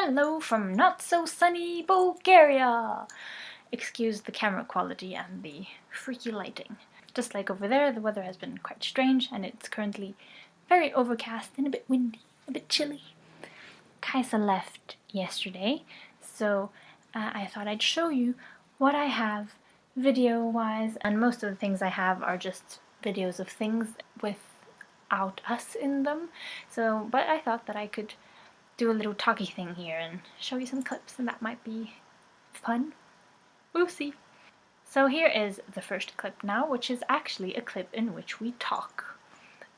Hello from not so sunny Bulgaria! Excuse the camera quality and the freaky lighting. Just like over there, the weather has been quite strange and it's currently very overcast and a bit windy, a bit chilly. Kaisa left yesterday, so I thought I'd show you what I have video-wise, and most of the things I have are just videos of things without us in them. But I thought that I could do a little talky thing here and show you some clips, and that might be fun. We'll see. So here is the first clip now, which is actually a clip in which we talk.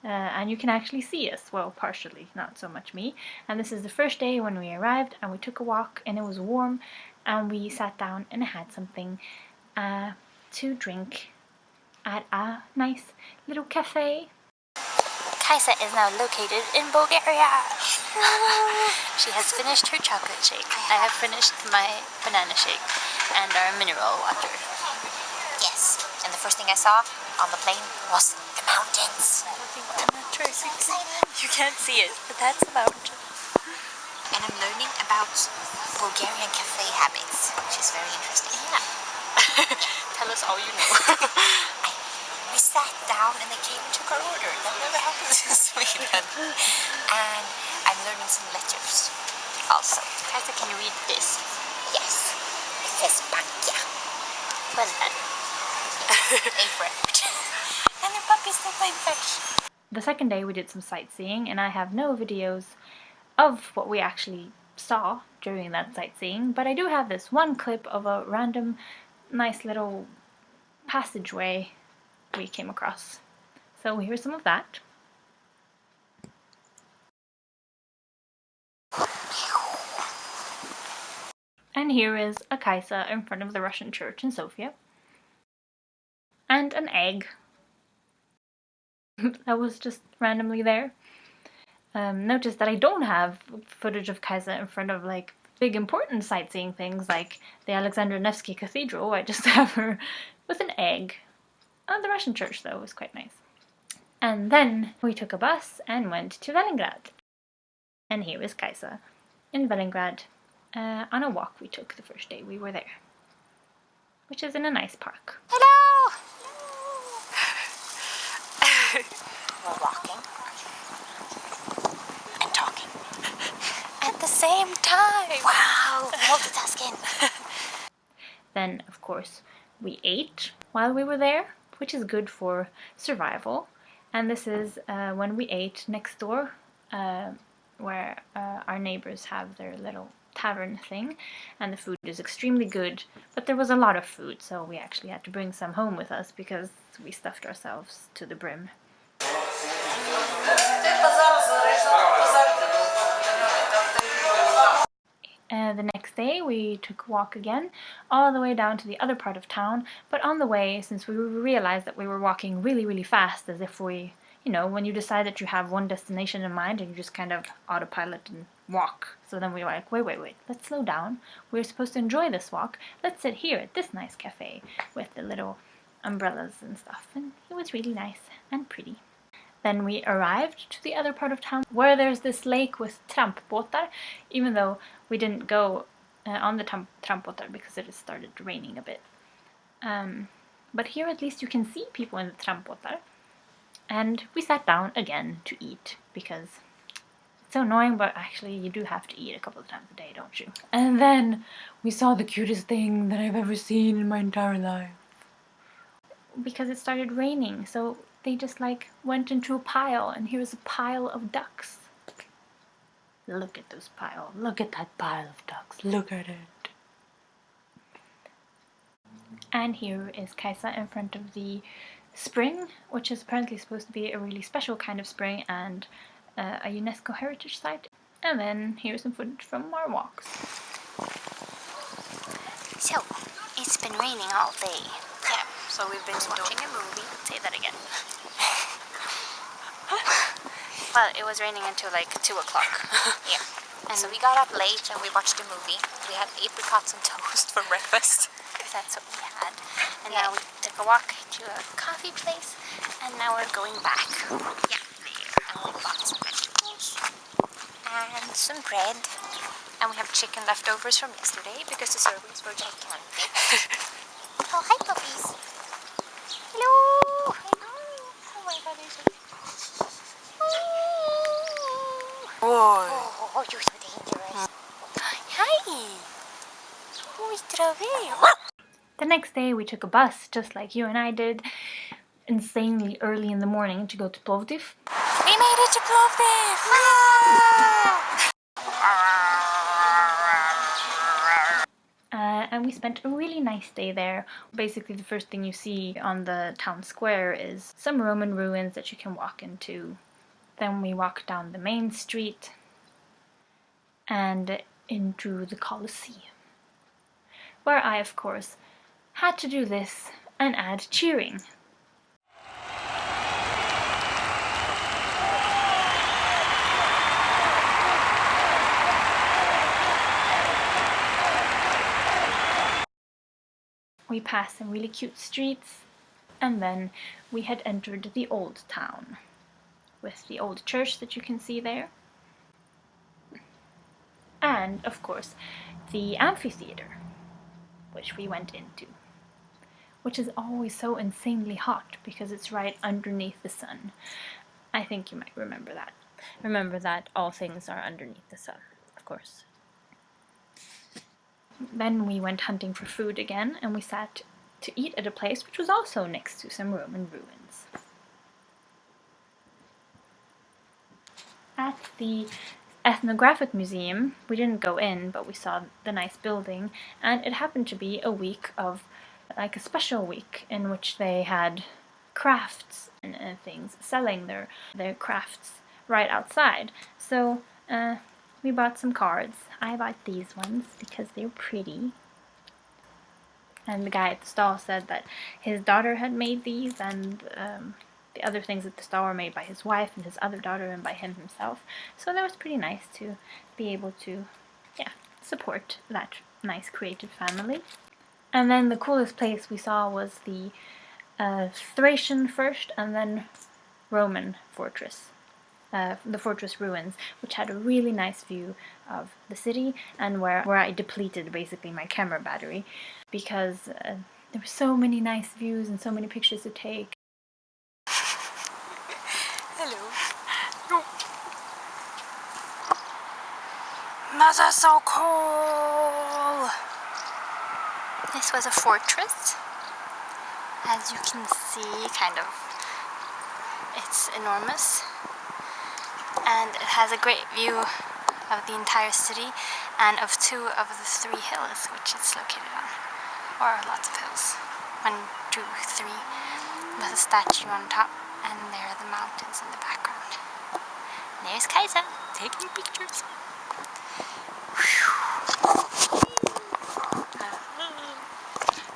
And you can actually see us, well, partially, not so much me. And this is the first day when we arrived and we took a walk and it was warm and we sat down and had something to drink at a nice little cafe. Kaisa is now located in Bulgaria. She has finished her chocolate shake. I have finished my banana shake and our mineral water. Yes, and the first thing I saw on the plane was the mountains. I'm not sure if you can't see it, but that's a mountain. And I'm learning about Bulgarian cafe habits, which is very interesting. Yeah. Tell us all you know. We sat down and they came and took our order. That never happens in Sweden. And I'm learning some letters also. Kaisa, can you read this? Yes. It says Bankia. Well done. A for effort. And the puppies still playing fetch. The second day we did some sightseeing, and I have no videos of what we actually saw during that sightseeing, but I do have this one clip of a random nice little passageway we came across. So here's some of that. And here is a Kaisa in front of the Russian church in Sofia. And an egg that was just randomly there. Notice that I don't have footage of Kaisa in front of like big important sightseeing things like the Alexander Nevsky Cathedral. I just have her with an egg. The Russian church though was quite nice. And then we took a bus and went to Velengrad. And here is Kaisa in Velengrad on a walk we took the first day we were there, which is in a nice park. Hello! We're walking and talking At the same time! Wow! Multitasking! Then, of course, we ate while we were there, which is good for survival. And this is when we ate next door, where our neighbors have their little tavern thing, and the food is extremely good, but there was a lot of food, so we actually had to bring some home with us because we stuffed ourselves to the brim. The next day we took a walk again, all the way down to the other part of town, but on the way, since we realized that we were walking really, really fast, as if we, you know, when you decide that you have one destination in mind and you just kind of autopilot and walk. So then we were like, wait, let's slow down. We're supposed to enjoy this walk. Let's sit here at this nice cafe with the little umbrellas and stuff. And it was really nice and pretty. Then we arrived to the other part of town where there's this lake with trampbåtar, even though we didn't go on the trampbåtar because it had started raining a bit. But here at least you can see people in the trampbåtar. And we sat down again to eat because it's so annoying, but actually you do have to eat a couple of times a day, don't you? And then we saw the cutest thing that I've ever seen in my entire life. Because it started raining, so they just like went into a pile, and here's a pile of ducks. Look at this pile. Look at that pile of ducks. Look at it. And here is Kaisa in front of the spring, which is apparently supposed to be a really special kind of spring and a UNESCO heritage site. And then here's some footage from our walks. So, it's been raining all day. Yeah, so we've been Watching a movie. Say that again. Well, it was raining until like 2 o'clock. Yeah. And so we got up late and we watched a movie. We had apricots and toast for breakfast. That's what we had. And now we took a walk to a coffee place, and now we're going back. Yeah. And we bought some vegetables and some bread And we have chicken leftovers from yesterday because the servings were gigantic. Oh, hi puppies. Hello. Oh my god, they're so Oh, you're so dangerous. Hi. Otra vez. The next day we took a bus, just like you and I did, insanely early in the morning to go to Plovdiv. We made it to Plovdiv! And we spent a really nice day there. Basically, the first thing you see on the town square is some Roman ruins that you can walk into. Then we walked down the main street and into the Colosseum, where I, of course, had to do this and add cheering. We passed some really cute streets, and then we had entered the old town, with the old church that you can see there. And, of course, the amphitheater, which we went into, which is always so insanely hot because it's right underneath the sun. I think you might remember that. Remember that all things are underneath the sun, of course. Then we went hunting for food again, and we sat to eat at a place which was also next to some Roman ruins. At the Ethnographic Museum, we didn't go in, but we saw the nice building, and it happened to be a week of, like a special week, in which they had crafts and things, selling their crafts right outside. So we bought some cards. I bought these ones because they're pretty. And the guy at the stall said that his daughter had made these, and the other things at the stall were made by his wife and his other daughter and by him himself. So that was pretty nice to be able to, support that nice creative family. And then the coolest place we saw was the Thracian first, and then Roman fortress. The fortress ruins, which had a really nice view of the city, and where I depleted basically my camera battery because there were so many nice views and so many pictures to take. Hello. This is so cool. This was a fortress. As you can see, it's enormous. And it has a great view of the entire city and of 2 of the 3 hills which it's located on. Or lots of hills. 1, 2, 3 with a statue on top, and there are the mountains in the background. And there's Kaisa taking pictures.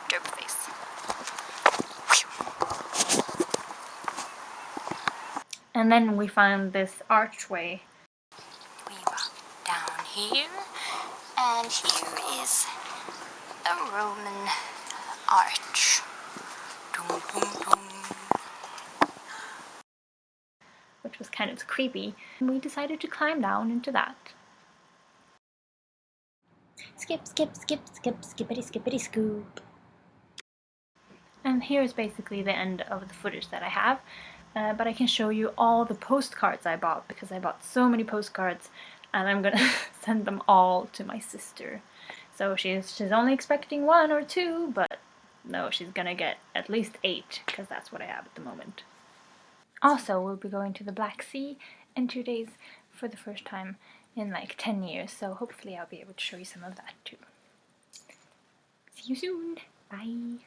Derp face. And then we found this archway. We walk down here, and here is a Roman arch. Dum, dum, dum. Which was kind of creepy, and we decided to climb down into that. Skip, skip, skip, skip, skippity, skippity, scoop. And here is basically the end of the footage that I have, but I can show you all the postcards I bought, because I bought so many postcards, and I'm gonna send them all to my sister. So she's only expecting 1 or 2, but no, she's gonna get at least 8, because that's what I have at the moment. Also, we'll be going to the Black Sea in 2 days for the first time in like 10 years, so hopefully I'll be able to show you some of that too. See you soon! Bye!